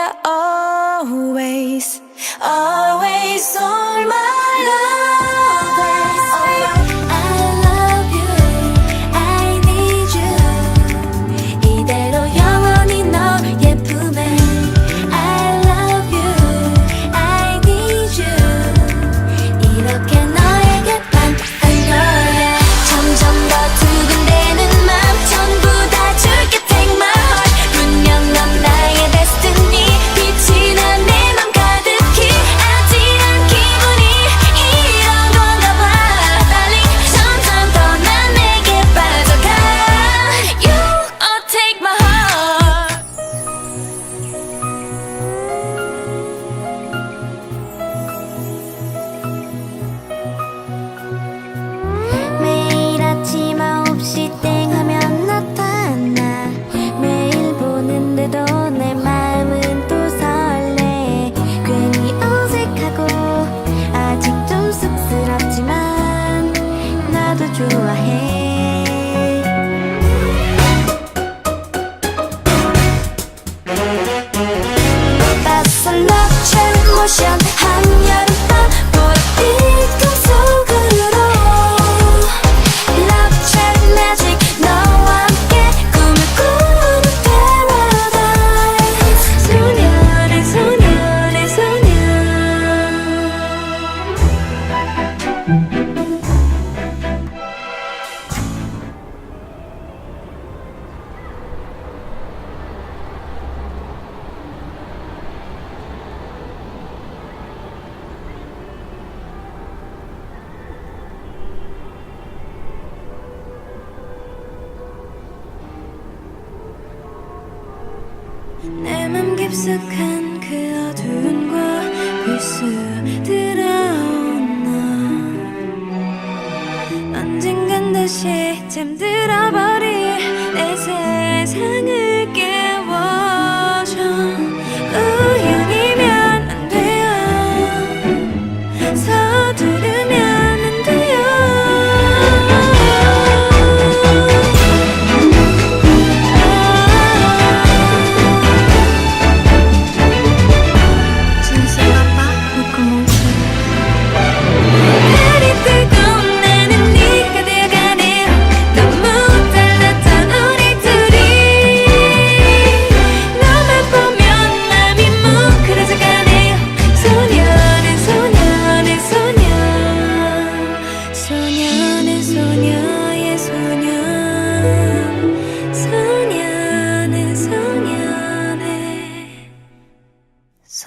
yeah, always, always all my love. I love you, I need you. 이대로 영원히 너의 품에. I love you, I need you. 이렇게 너에게 반한 거야. 점점 더 두근대는 맘 전부 다 줄게. Take my heart. 분명 넌 나의 destiny. 빛이 난 내 맘 가득히. 아찔한 기분이 이런 건가 봐. Darling, 점점 더 난 내게 빠져가. You take my heart. 매일 아침 9시 땡 하면 나타나. 매일 보는데도 내 마음은 또 설레. 괜히 어색하고 아직 좀 쑥스럽지만 나도 좋아해. 낯선 love motion 한여름밤 보랏빛 속으로 Love track magic 너와 함께 꿈을 꾸는 paradise. 소년의 소년의 소년. 내 맘 깊숙한 그 어두운 곳 수 들어오나. 언젠간 다시 잠들어버릴 내 세상을 깨워줘. 우연이면 안 돼요. 서두르면 안 돼요. 날이 뜨거운 나는 네가 되어가네. 너무 달랐던 우리 둘이. 너만 보면 맘이 뭉클해져가네요. 소년의 소년의 소년. 소년의 소녀의 소년. 소년의 소년의 손.